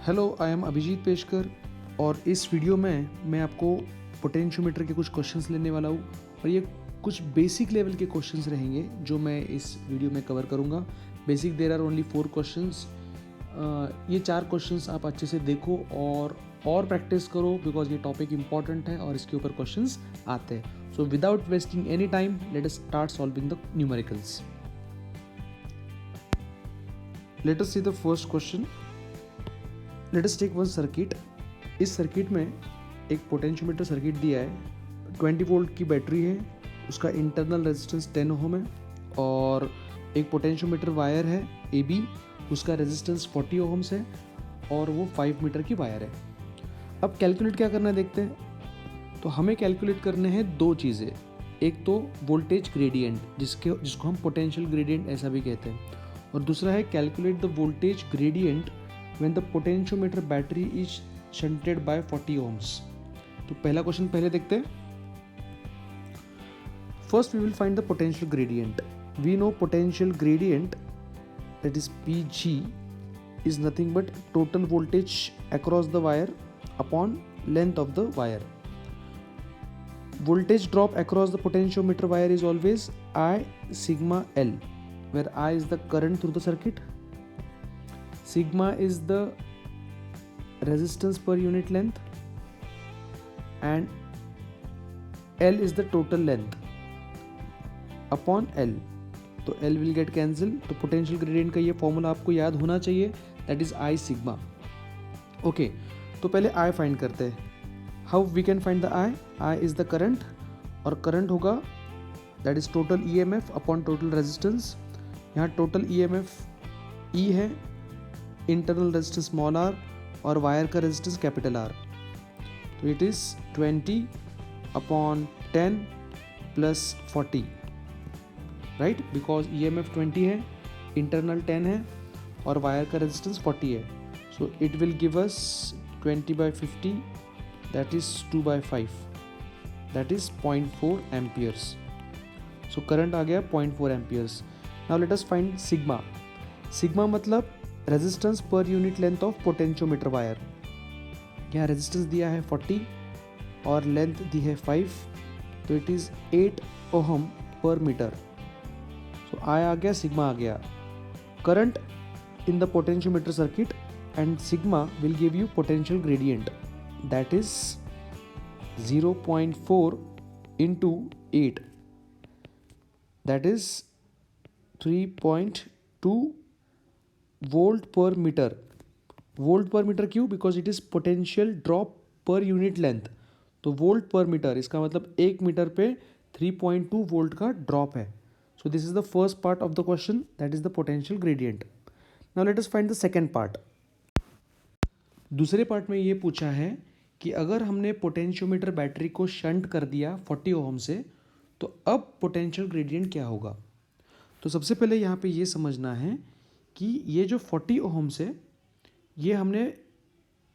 Hello, I am Abhijeet Peshkar और इस video में मैं आपको पोटेंशियोमीटर के कुछ क्वेश्चंस लेने वाला हूँ और ये कुछ बेसिक लेवल के क्वेश्चंस रहेंगे जो मैं इस वीडियो में कवर करूँगा। Basic there are only 4 questions. ये 4 क्वेश्चंस आप अच्छे से देखो और प्रैक्टिस करो बिकॉज ये टॉपिक इंपॉर्टेंट है और इसके ऊपर क्वेश्चंस आते हैं। So without wasting any time let us start solving the numericals. Let us see the first question. Let us take one circuit. इस सर्किट में एक पोटेंशियोमीटर सर्किट दिया है, 20 वोल्ट की बैटरी है, उसका इंटरनल रेजिस्टेंस 10 ओम है और एक पोटेंशियोमीटर वायर है AB, उसका रेजिस्टेंस 40 ओम्स है और वो 5 मीटर की वायर है। अब कैलकुलेट क्या करना है देखते हैं। तो हमें कैलकुलेट करने हैं दो चीज़ें, एक तो वोल्टेज ग्रेडियंट जिसको हम पोटेंशियल ग्रेडियंट ऐसा भी कहते हैं, और दूसरा है calculate the voltage gradient when the potentiometer battery is shunted by 40 ohms। तो पहला क्वेश्चन पहले देखते हैं। First we will find the potential gradient। We know potential gradient, that is PG, is nothing but total voltage across the wire upon length of the wire। Voltage drop across the potentiometer wire is always I sigma L, where I is the current through the circuit, sigma is the resistance per unit length and L is the total length upon L। तो L will get cancel। तो potential gradient का ये formula आपको याद होना चाहिए, that is I sigma। Okay, तो पहले I फाइंड करते हैं। How we can find the I? I is the current और current होगा that is total EMF upon total resistance। यहाँ total EMF E है, इंटरनल रेजिस्टेंस स्मॉल r और wire का रेजिस्टेंस कैपिटल R। तो it is 20 upon 10 plus 40, right, because EMF 20 है, internal 10 है और वायर का रेजिस्टेंस 40 है। So it will give us 20/50, that is 2/5, that is 0.4 amperes. So current आ गया 0.4 amperes. Now let us find sigma. Sigma मतलब resistance per unit length of potentiometer wire. यहाँ resistance दिया है 40 और लेंथ दी है 5, तो it is 8 ohm per metre. So I आ गया, सिग्मा आ गया। Current in the potentiometer circuit and sigma will give you potential gradient, that is 0.4 into 8, that is 3.2 volt per metre. Volt per metre क्यों? Because it is potential drop पर unit length. तो volt per metre इसका मतलब 1 metre पे 3.2 volt का drop है। So this is the first part of the question, that is the potential gradient. Now let us find the second part. दूसरे part में ये पूछा है कि अगर हमने पोटेंशियोमीटर बैटरी को शंट कर दिया 40 ओम से, तो अब पोटेंशियल ग्रेडियंट क्या होगा। तो सबसे पहले यहाँ पे ये समझना है कि ये जो 40 ओम्स है ये हमने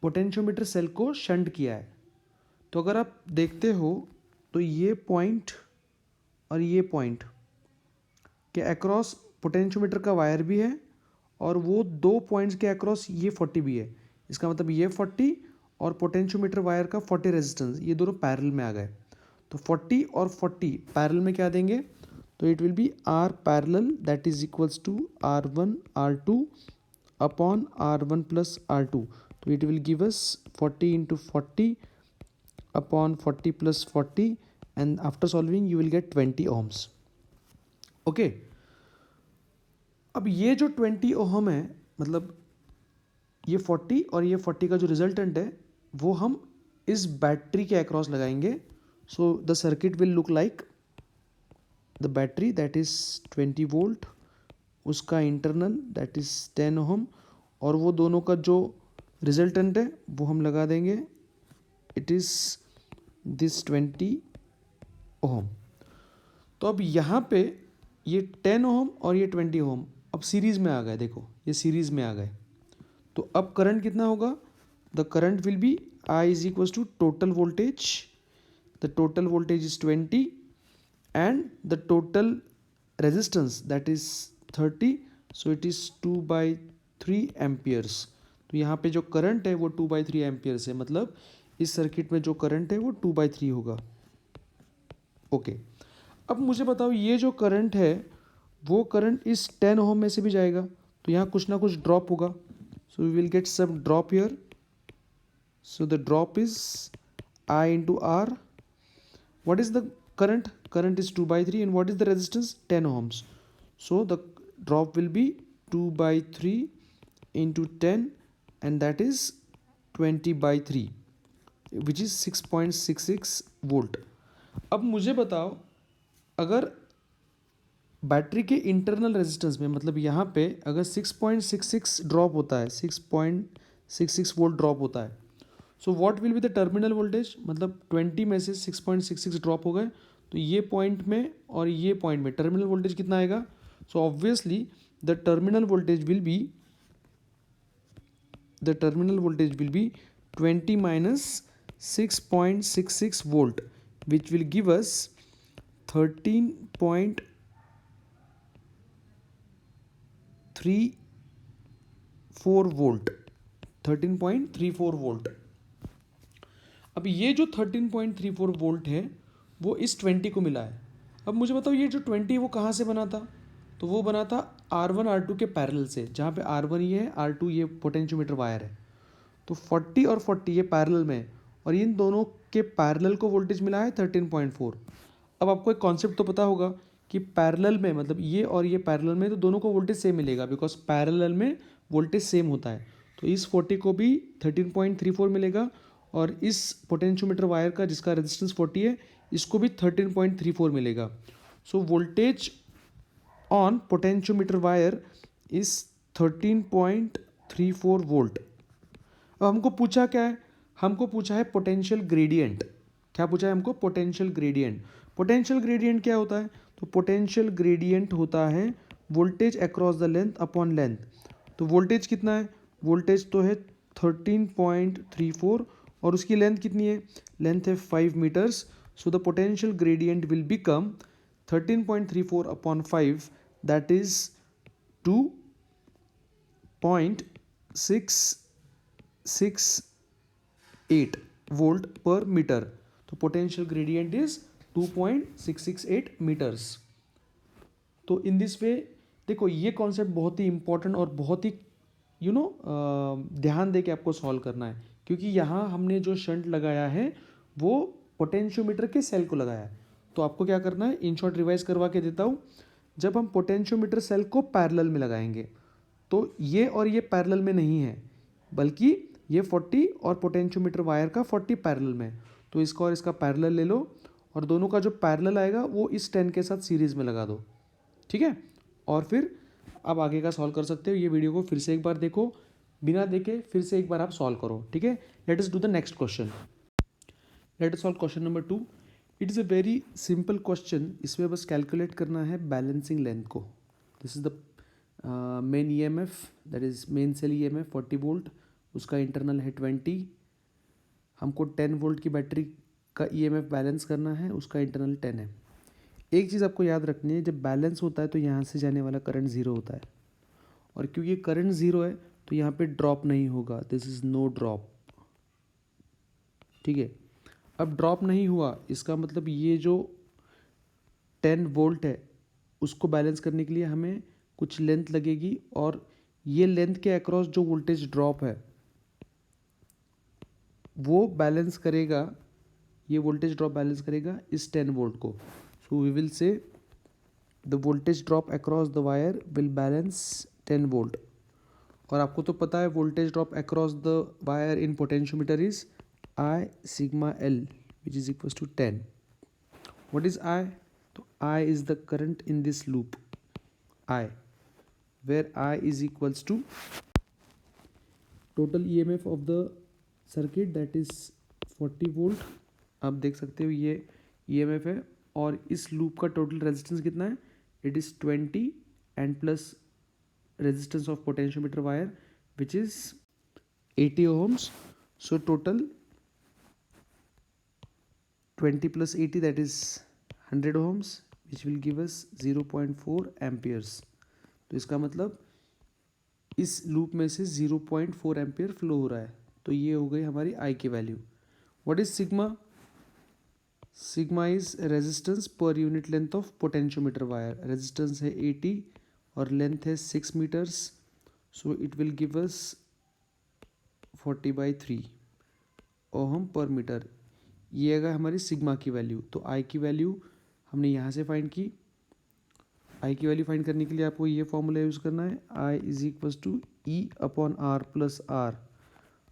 पोटेंशियोमीटर सेल को शंट किया है। तो अगर आप देखते हो तो ये पॉइंट और ये पॉइंट के अक्रॉस पोटेंशियोमीटर का वायर भी है और वो दो पॉइंट्स के अक्रॉस ये 40 भी है। इसका मतलब ये 40 और पोटेंशियोमीटर वायर का 40 रेजिस्टेंस, ये दोनों पैरेलल में आ गए। तो 40 और 40 पैरेलल में क्या देंगे, तो it will be R parallel, that is equals to R1 R2 upon R1 plus R2। तो it will give us 40 into 40 upon 40 plus 40 and after solving you will get 20 ohms. Okay, अब ये जो 20 ओम है मतलब ये 40 और ये 40 का जो रिजल्टेंट है वो हम इस बैटरी के अक्रॉस लगाएंगे। So the circuit will look like the battery that is 20 volt, उसका इंटरनल दैट इज 10 ओम और वो दोनों का जो रिजल्टेंट है वो हम लगा देंगे, इट इज दिस 20 ओम। तो अब यहाँ पे ये 10 ओम और ये 20 ओम अब सीरीज में आ गए, देखो ये सीरीज में आ गए। तो अब करंट कितना होगा, the current will be I is equal to total voltage, the total voltage is 20 and the total resistance that is 30, so it is 2/3 amperes। तो यहाँ पे जो करंट है वो 2/3 एम्पियर्स है, मतलब इस सर्किट में जो करंट है वो 2/3 होगा। ओके, अब मुझे बताओ ये जो करंट है वो करंट इस 10 ओम में से भी जाएगा, तो यहाँ कुछ ना कुछ ड्रॉप होगा। So we will get some drop here. So the drop is I into R. What is the current? Current is 2/3, and what is the resistance? 10 ohms. So the drop will be 2/3 into 10, and that is 20/3, which is 6.66 volt. अब मुझे बताओ, अगर battery के internal resistance में, मतलब यहाँ पे अगर 6.66 ड्रॉप होता है, 6.66 वोल्ट ड्रॉप होता है, so what will be the terminal voltage, मतलब 20 में से 6.66 ड्रॉप हो गए, तो ये पॉइंट में और ये पॉइंट में टर्मिनल वोल्टेज कितना आएगा? So obviously the terminal voltage will be 20 minus 6.66 volt, which will give us 13.34 volt. 13.34 volt. अब ये जो 13.34 वोल्ट है वो इस 20 को मिला है। अब मुझे बताओ ये जो 20 वो कहाँ से बना था? तो वो बना था R1 R2 के पैरेलल से, जहाँ पे R1 ये है, R2 ये पोटेंशियोमीटर वायर है। तो 40 और 40 ये पैरेलल में है, और इन दोनों के पैरेलल को वोल्टेज मिला है 13.4। अब आपको एक कॉन्सेप्ट तो पता होगा कि पैरेलल में, मतलब ये और ये पैरेलल में, तो दोनों को वोल्टेज सेम मिलेगा, बिकॉज पैरेलल में वोल्टेज सेम होता है। तो इस 40 को भी 13.34 मिलेगा, और इस पोटेंशियोमीटर वायर का जिसका रेजिस्टेंस 40 है, इसको भी 13.34 मिलेगा। So voltage on potentiometer wire is 13.34 volt. अब हमको पूछा क्या है? हमको पूछा है पोटेंशियल ग्रेडियंट। क्या पूछा है हमको? Potential gradient. पोटेंशियल ग्रेडियंट क्या होता है? तो पोटेंशियल ग्रेडियंट होता है voltage across the length upon length. तो वोल्टेज कितना है? वोल्टेज तो है 13.34, और उसकी लेंथ कितनी है? लेंथ है 5 metres. So the potential gradient will become 13.34 upon 5, that is 2.668 volt per metre. तो पोटेंशियल ग्रेडियंट इज 2.668 मीटर्स। तो इन दिस वे देखो, ये कॉन्सेप्ट बहुत ही इंपॉर्टेंट और बहुत ही ध्यान दे के आपको सॉल्व करना है, क्योंकि यहाँ हमने जो शंट लगाया है वो पोटेंशियोमीटर के सेल को लगाया है। तो आपको क्या करना है, इन शॉर्ट रिवाइज करवा के देता हूँ। जब हम पोटेंशियोमीटर सेल को पैरेलल में लगाएंगे, तो ये और ये पैरेलल में नहीं है, बल्कि ये 40 और पोटेंशियोमीटर वायर का 40 पैरेलल में। तो इसका और इसका पैरेलल ले लो, और दोनों का जो पैरेलल आएगा वो इस 10 के साथ सीरीज़ में लगा दो, ठीक है। और फिर आप आगे का सॉल्व कर सकते हो। ये वीडियो को फिर से एक बार देखो, बिना देखे फिर से एक बार आप सॉल्व करो, ठीक है। Let us do the next question. Let us solve question number 2। It is a very simple question. इसमें बस कैलकुलेट करना है बैलेंसिंग लेंथ को। This is the main EMF, that is main cell EMF 40 volt, उसका internal है 20। हमको 10 volt की battery का EMF बैलेंस करना है, उसका इंटरनल 10 है। एक चीज़ आपको याद रखनी है, जब बैलेंस होता है तो यहाँ से जाने वाला करंट ज़ीरो होता है, और क्योंकि करंट ज़ीरो है तो यहाँ पे ड्रॉप नहीं होगा, दिस इज़ नो ड्रॉप, ठीक है। अब ड्रॉप नहीं हुआ, इसका मतलब ये जो 10 वोल्ट है उसको बैलेंस करने के लिए हमें कुछ लेंथ लगेगी, और ये लेंथ के अक्रॉस जो वोल्टेज ड्रॉप है वो बैलेंस करेगा, ये वोल्टेज ड्रॉप बैलेंस करेगा इस 10 वोल्ट को। So we will say the voltage drop across the wire will balance 10 volt. और आपको तो पता है voltage drop across the wire in potentiometer is I sigma L, which is equals to 10. What is I? तो I is the current in this loop, I, where I is equals to total EMF of the circuit, that is 40 volt. आप देख सकते हो ये EMF है, और इस loop का टोटल रेजिस्टेंस कितना है? It is 20 and plus resistance of potentiometer wire which is 80 ohms. So total 20 plus 80, that is 100 ohms, which will give us 0.4 amperes. तो इसका मतलब इस लूप में से 0.4 एम्पियर फ्लो हो रहा है। तो ये हो गई हमारी आई की value. What is sigma? Sigma is resistance per unit length of potentiometer wire. Resistance है 80 और लेंथ है 6 metres, so it will give us 40/3 ohm per metre. ये आएगा हमारी सिग्मा की वैल्यू। तो आई की वैल्यू हमने यहाँ से फाइंड की। आई की वैल्यू फाइंड करने के लिए आपको ये फॉर्मूला यूज़ करना है, I is equals to E upon R plus R,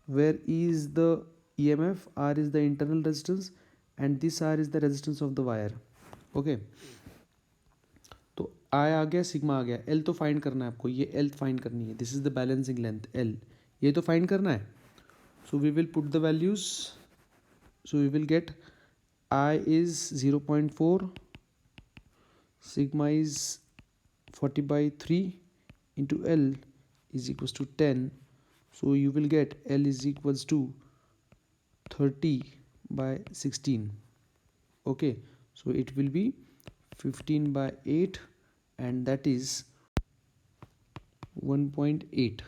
where E is the E M F, R is the internal resistance and this R is the resistance of the wire. Okay, तो I आ गया, sigma आ गया, L तो find करना है आपको, ये एल फाइंड करनी है। This is the balancing length L, ये तो फाइंड करना है। So we will put the values, so we will get I is 0.4, sigma is 40/3 into L is equals to 10. So you will get L is equals to 30/16. Okay, so it will be 15/8 and that is 1.8.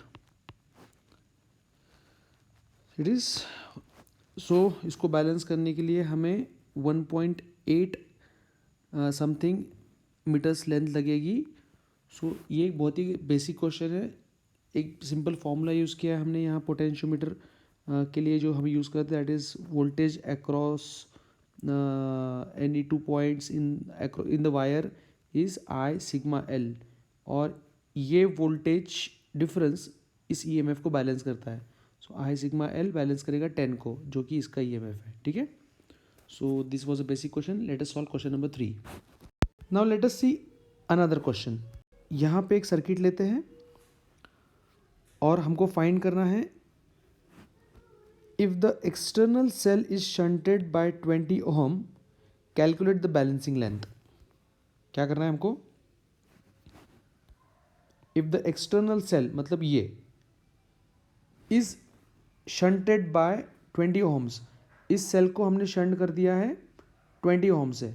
It is so इसको balance करने के लिए हमें 1.8 something metres length लगेगी। सो ये एक बहुत ही basic question है। एक सिंपल फार्मूला यूज़ किया है हमने यहाँ पोटेंशियोमीटर के लिए, जो हम यूज़ करते हैं that is voltage across any 2 points in the wire is I sigma L, और ये वोल्टेज डिफरेंस इस ईएमएफ को बैलेंस करता है। सो आई सिग्मा एल बैलेंस करेगा 10 को, जो कि इसका ईएमएफ है। ठीक है, so this was a basic question. Let us solve question number 3। Now let us see another question. यहाँ पे एक सर्किट लेते हैं और हमको फाइंड करना है if the external cell is shunted by 20 ohm, calculate the balancing length. क्या करना है हमको? इफ द एक्सटर्नल सेल मतलब ये इज शंटेड बाय 20 ओहम्स, इस सेल को हमने शंट कर दिया है 20 ओहम से।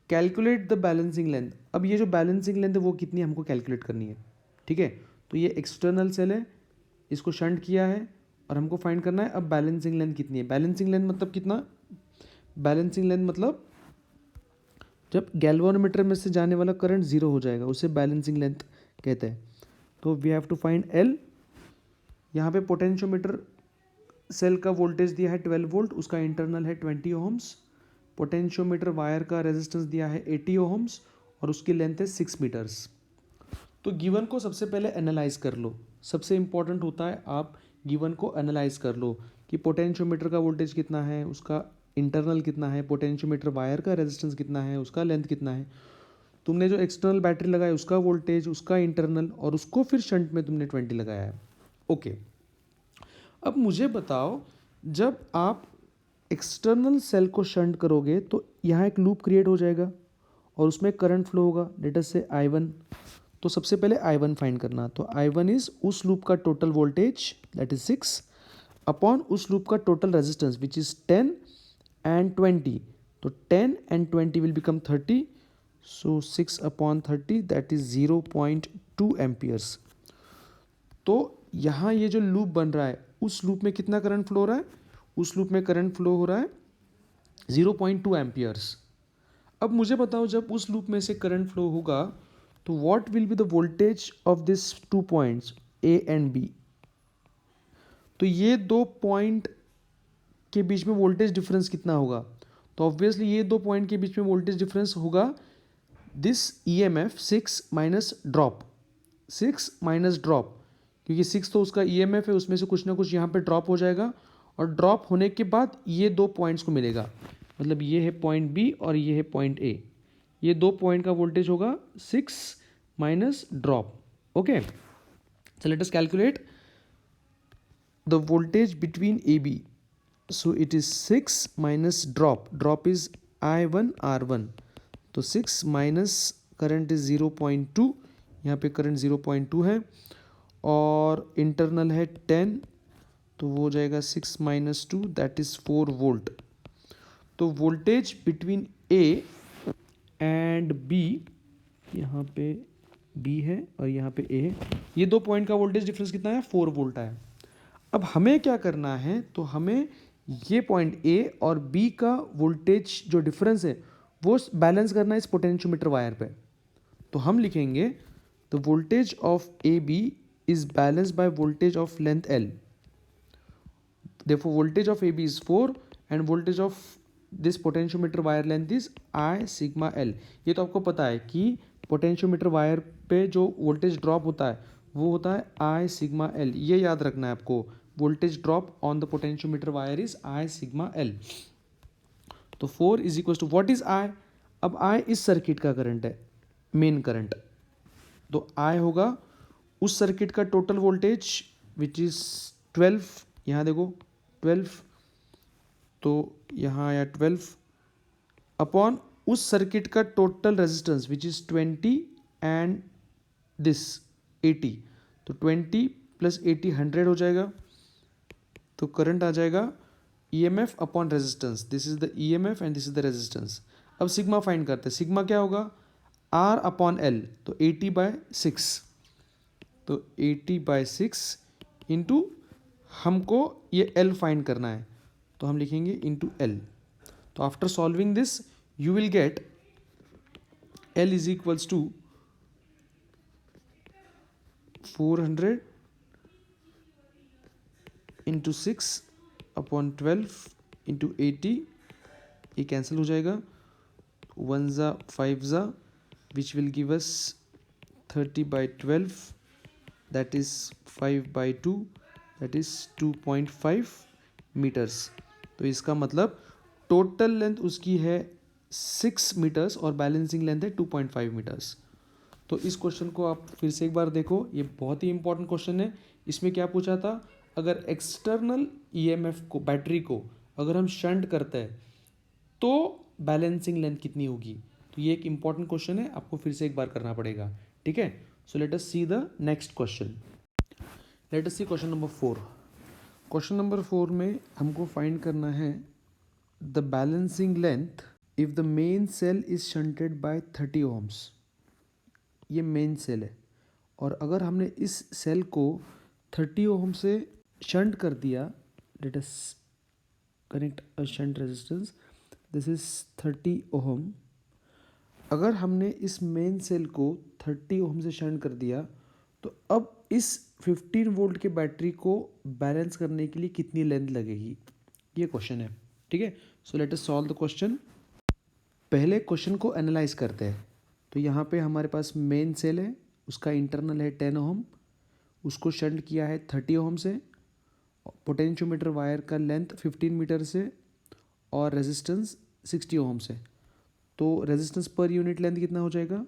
Calculate the balancing length. अब ये जो बैलेंसिंग लेंथ है वो कितनी हमको कैलकुलेट करनी है। ठीक है, तो ये एक्सटर्नल सेल है, इसको शंट किया है और हमको फाइंड करना है अब बैलेंसिंग लेंथ कितनी है। बैलेंसिंग लेंथ मतलब कितना? बैलेंसिंग लेंथ मतलब जब गैल्वानोमीटर में से जाने वाला करंट जीरो हो जाएगा उसे बैलेंसिंग लेंथ कहते हैं। तो we have to find L. यहाँ पे पोटेंशियोमीटर सेल का वोल्टेज दिया है 12 वोल्ट, उसका इंटरनल है 20 ओहम्स। पोटेंशियोमीटर वायर का रेजिस्टेंस दिया है 80 ओहम्स और उसकी लेंथ है 6 मीटर्स। तो गिवन को सबसे पहले एनालाइज कर लो। सबसे इंपॉर्टेंट होता है आप गिवन को एनालाइज कर लो कि पोटेंशियोमीटर का वोल्टेज कितना है, उसका इंटरनल कितना है, पोटेंशियोमीटर वायर का रेजिस्टेंस कितना है, उसका लेंथ कितना है, तुमने जो एक्सटर्नल बैटरी लगाया उसका वोल्टेज, उसका इंटरनल, और उसको फिर शंट में तुमने 20 लगाया है। ओके, अब मुझे बताओ, जब आप एक्सटर्नल सेल को शंट करोगे तो यहाँ एक लूप क्रिएट हो जाएगा और उसमें करंट फ्लो होगा, लेट अस से I1। तो सबसे पहले I1 फाइंड करना। तो I1 इज उस लूप का total voltage that is 6 upon उस लूप का total resistance which is 10 and 20। तो 10 and 20 will become 30, so 6 upon 30 that is 0.2 amperes. तो यहाँ ये जो लूप बन रहा है उस लूप में कितना करंट फ्लो हो रहा है? उस लूप में करंट फ्लो हो रहा है 0.2 एम्पियर्स। अब मुझे बताओ, जब उस लूप में से करंट फ्लो होगा तो what will be the voltage of this 2 points A and B. तो ये 2 पॉइंट के बीच में वोल्टेज डिफरेंस कितना होगा? तो ऑब्वियसली ये 2 पॉइंट के बीच में वोल्टेज डिफरेंस होगा this EMF 6 minus drop, 6 minus drop, क्योंकि 6 तो उसका ईएमएफ है, उसमें से कुछ ना कुछ यहाँ पे ड्रॉप हो जाएगा और ड्रॉप होने के बाद ये 2 पॉइंट्स को मिलेगा। मतलब ये है पॉइंट बी और ये है पॉइंट ए। ये 2 पॉइंट का वोल्टेज होगा 6 minus drop. Okay, so let us calculate the voltage between AB. So it is 6 minus drop. Drop is I1 R1. तो 6 माइनस करंट इज 0.2, यहाँ पे करंट 0.2 है और इंटरनल है 10, तो वो हो जाएगा 6 माइनस 2 दैट इज़ 4 वोल्ट। तो voltage between A and B, यहाँ पे बी है और यहाँ पे ए है। ये 2 पॉइंट का वोल्टेज डिफरेंस कितना है? 4 वोल्ट है। अब हमें क्या करना है, तो हमें ये पॉइंट ए और बी का वोल्टेज जो डिफरेंस है वो बैलेंस करना है इस पोटेंशियोमीटर वायर पे। तो हम लिखेंगे the voltage of A B is balance by voltage of length L. Therefore, voltage of AB is 4 and voltage of this potentiometer wire length is I sigma L। ये तो आपको पता है कि पोटेंशियोमीटर वायर पे जो वोल्टेज ड्रॉप होता है वो होता है I sigma L। ये याद रखना है आपको, voltage drop on the potentiometer wire is I sigma L। तो 4 is equal to what is I? अब I इस सर्किट का करंट है, मेन करंट। तो I होगा उस सर्किट का टोटल वोल्टेज विच इज 12। यहाँ देखो 12, तो यहाँ आया 12 अपॉन उस सर्किट का total resistance which is 20 and this 80। तो 20 प्लस 80 100 हो जाएगा। तो करंट आ जाएगा EMF upon resistance. This is the EMF and this is the resistance. अब सिग्मा फाइंड करते हैं। सिग्मा क्या होगा? R upon L. तो 80/6। तो 80/6 इंटू हमको ये L फाइंड करना है, तो हम लिखेंगे इंटू L। तो after solving this you will get L is equals to 400 into 6 upon 12 into 80। ये कैंसिल हो जाएगा, 1 ज़ा 5 ज़ा which will give us 30/12 that is 5/2 that is 2.5 metres. तो इसका मतलब टोटल लेंथ उसकी है 6 मीटर्स और बैलेंसिंग लेंथ है 2.5 मीटर्स। तो इस क्वेश्चन को आप फिर से एक बार देखो, ये बहुत ही इंपॉर्टेंट क्वेश्चन है। इसमें क्या पूछा था? अगर एक्सटर्नल ईएमएफ को, बैटरी को अगर हम शंट करते हैं तो बैलेंसिंग लेंथ कितनी होगी? तो ये एक इंपॉर्टेंट क्वेश्चन है, आपको फिर से एक बार करना पड़ेगा। ठीक है, so let us see the next question. Let us see question number 4। Question number 4 में हमको फाइंड करना है the balancing length if the main cell is shunted by 30 ohms। ये मेन सेल है और अगर हमने इस सेल को 30 ohm से शंट कर दिया, let us connect a shunt resistance, this is 30 ohm। अगर हमने इस मेन सेल को 30 ohm से शंट कर दिया तो अब इस 15 वोल्ट के बैटरी को बैलेंस करने के लिए कितनी लेंथ लगेगी? ये क्वेश्चन है। ठीक है, so let us solve the question. पहले क्वेश्चन को एनालाइज करते हैं। तो यहाँ पे हमारे पास मेन सेल है, उसका इंटरनल है 10 ohm, उसको शंट किया है 30 ohm से, पोटेंशियोमीटर वायर का लेंथ 15 मीटर से और रेजिस्टेंस 60 ohm से। तो रेजिस्टेंस पर यूनिट लेंथ कितना हो जाएगा?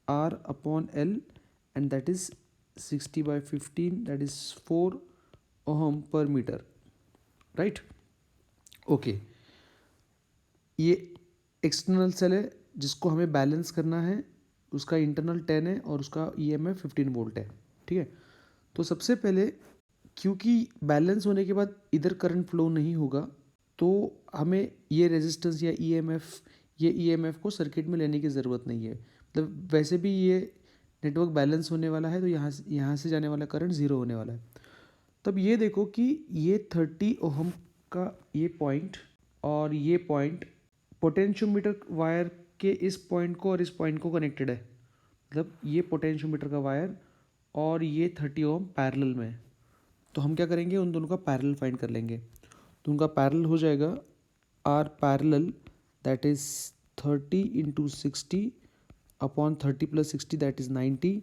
R upon L and that is 60/15 that is 4 ohm पर मीटर, राइट? ओके, ये एक्सटर्नल सेल है जिसको हमें बैलेंस करना है, उसका इंटरनल 10 है और उसका ईएमएफ 15 वोल्ट है। ठीक है, तो सबसे पहले क्योंकि बैलेंस होने के बाद इधर करंट फ्लो नहीं होगा तो हमें ये रेजिस्टेंस या ईएमएफ को सर्किट में लेने की ज़रूरत नहीं है। मतलब वैसे भी ये नेटवर्क बैलेंस होने वाला है तो यहाँ से जाने वाला करंट ज़ीरो होने वाला है। तब ये देखो कि ये 30 ओहम का ये पॉइंट और ये पॉइंट पोटेंशियोमीटर वायर के इस पॉइंट को और इस पॉइंट को कनेक्टेड है। मतलब ये पोटेंशियोमीटर का वायर और ये 30 ओम पैरेलल में है। तो हम क्या करेंगे, उन दोनों का पैरेलल फाइंड कर लेंगे। तो उनका पैरेलल हो जाएगा R parallel that is 30 into 60 upon 30 plus 60 that is 90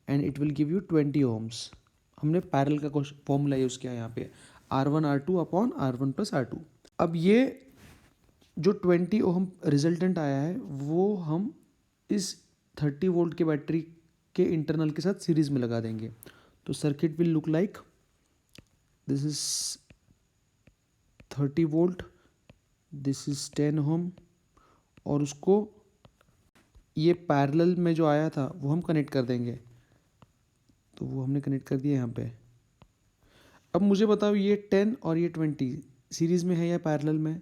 and it will give you 20 ohms. हमने पैरेलल का फॉर्मूला यूज़ किया यहाँ पे, R1 R2 upon R1 plus R2। अब ये जो 20 ओम रिजल्टेंट आया है वो हम इस 30 वोल्ट के बैटरी के इंटरनल के साथ सीरीज़ में लगा देंगे। तो circuit will look like this is 30 volt, this is 10 ओम और उसको ये पैरेलल में जो आया था वो हम कनेक्ट कर देंगे। तो वो हमने कनेक्ट कर दिया यहाँ पे। अब मुझे बताओ ये 10 और ये 20 सीरीज़ में है या पैरेलल में?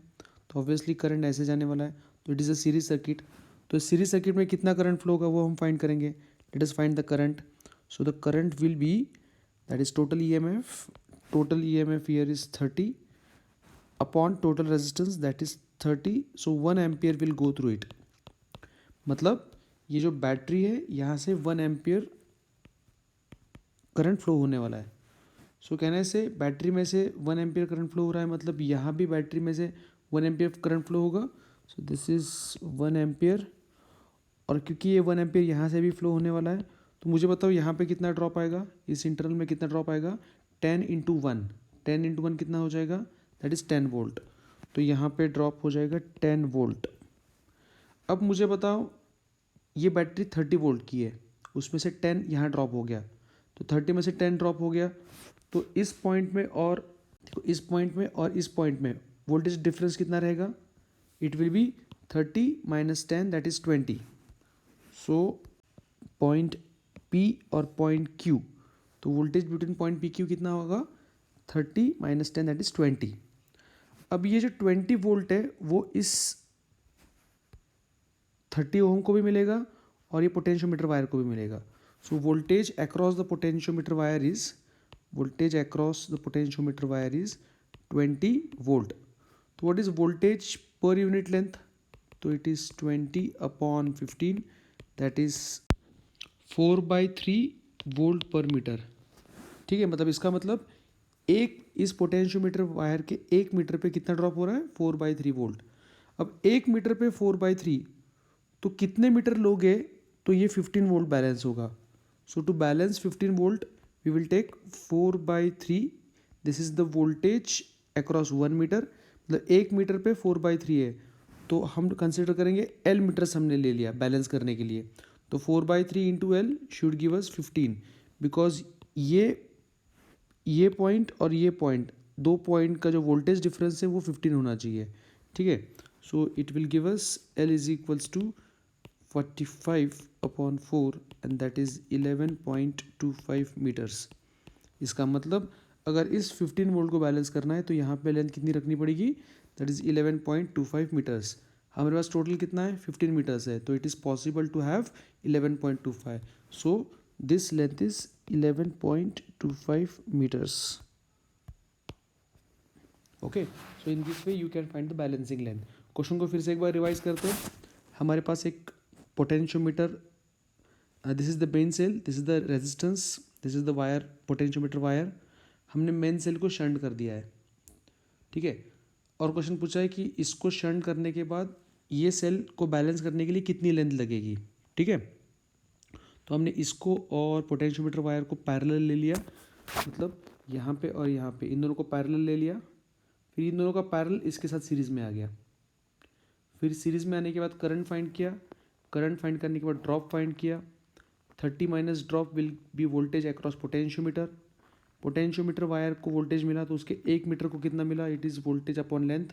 तो ऑब्वियसली करंट ऐसे जाने वाला है, तो it is a series circuit. तो इस सीरीज सर्किट में कितना करंट फ्लो होगा वो हम फाइंड करेंगे। let us find the current. So the current will be, that is total EMF. Total EMF here is 30 upon total resistance, that is 30. So 1 ampere will go through it. मतलब ये जो battery है यहाँ से 1 ampere current flow होने वाला है. सो कहने से बैटरी में से 1 एम्पियर करंट फ्लो हो रहा है, मतलब यहाँ भी बैटरी में से 1 एम्पियर करंट फ्लो होगा. सो दिस इज़ 1 एम्पियर, और क्योंकि ये 1 एम्पियर यहाँ से भी फ्लो होने वाला है, तो मुझे बताओ यहाँ पे कितना ड्रॉप आएगा, इस इंटरवल में कितना ड्रॉप आएगा. 10 इंटू 1, 10 इंटू 1 कितना हो जाएगा, दैट इज़ 10 वोल्ट. तो यहाँ पे ड्रॉप हो जाएगा 10 वोल्ट. अब मुझे बताओ ये बैटरी 30 वोल्ट की है, उसमें से 10 यहाँ ड्रॉप हो गया, तो 30 में से 10 ड्रॉप हो गया. तो इस पॉइंट में और देखो, इस पॉइंट में और इस पॉइंट में वोल्टेज डिफरेंस कितना रहेगा, it will B 30 minus 10, that is 20. So point P और पॉइंट Q, तो voltage between point P Q कितना होगा, 30 माइनस 10, दैट इज़ 20. अब ये जो 20 वोल्ट है वो इस 30 ओम को भी मिलेगा और ये पोटेंशियोमीटर वायर को भी मिलेगा. So voltage across the potentiometer wire is, voltage across the potentiometer wire is 20 volt. So what is voltage per unit length? So it is 20 upon 15, that is 4/3 volt per metre. ठीक है, मतलब इसका मतलब एक इस पोटेंशियोमीटर वायर के 1 metre पे कितना ड्रॉप हो रहा है, 4/3 वोल्ट. अब 1 मीटर पे 4/3, तो कितने मीटर लोगे तो ये 15 वोल्ट बैलेंस होगा. So to balance 15 volt we will take 4/3. this is the voltage across 1 metre, मतलब 1 मीटर पे 4/3 है, तो हम कंसिडर करेंगे L मीटर्स हमने ले लिया बैलेंस करने के लिए. तो 4/3 into L should give us 15, because ये पॉइंट और ये पॉइंट, दो पॉइंट का जो वोल्टेज डिफरेंस है वो 15 होना चाहिए. ठीक है, so it will give us L is equals to 45 upon 4 and that is 11.25 metres. इसका मतलब अगर इस 15 वोल्ट को बैलेंस करना है तो यहाँ पे लेंथ कितनी रखनी पड़ेगी, दैट इज़ 11.25 मीटर्स. हमारे पास टोटल कितना है, 15 मीटर्स है, तो it is possible to have 11.25. So this length is 11.25 metres. Okay, so in this way you can find the balancing length. Question को फिर से एक बार रिवाइज करते हैं. हमारे पास एक potentiometer, this is the main cell, this is the resistance, this is the wire, potentiometer wire. हमने मेन सेल को शंट कर दिया है. ठीक है, और क्वेश्चन पूछा है कि इसको शंट करने के बाद ये सेल को बैलेंस करने के लिए कितनी लेंथ लगेगी. ठीक है, तो हमने इसको और पोटेंशियोमीटर वायर को पैरेलल ले लिया, मतलब यहाँ पे और यहाँ पे इन दोनों को पैरेलल ले लिया. फिर इन दोनों का पैरेलल इसके साथ सीरीज़ में आ गया. फिर सीरीज़ में आने के बाद करंट फाइंड किया, करंट फाइंड करने के बाद ड्रॉप फाइंड किया. 30 minus drop will be voltage across potentiometer. Potentiometer wire को वोल्टेज मिला तो उसके 1 मीटर को कितना मिला, it is voltage upon length.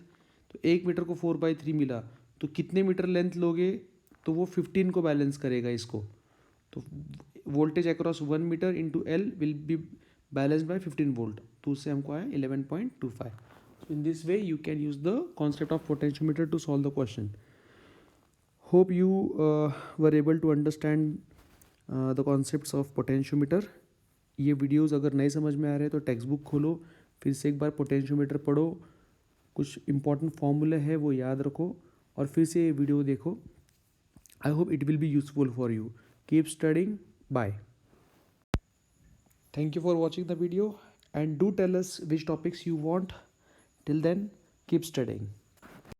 तो 1 मीटर को 4/3 मिला, तो कितने मीटर लेंथ लोगे तो वो 15 को बैलेंस करेगा इसको. तो voltage across 1 metre into L will be balance by 15 volt, तो उससे हमको आया 11.25. So in this way you can use the concept of potentiometer to solve the question. Hope you were able to understand the concepts of potentiometer. ये videos अगर नहीं समझ में आ रहे हैं तो टेक्स्ट बुक खोलो, फिर से एक बार पोटेंशियोमीटर पढ़ो, कुछ इंपॉर्टेंट फॉर्मूले है वो याद रखो और फिर से ये वीडियो देखो. I hope it will be useful for you. Keep studying. Bye. Thank you for watching the video and do tell us which topics you want. Till then, keep studying.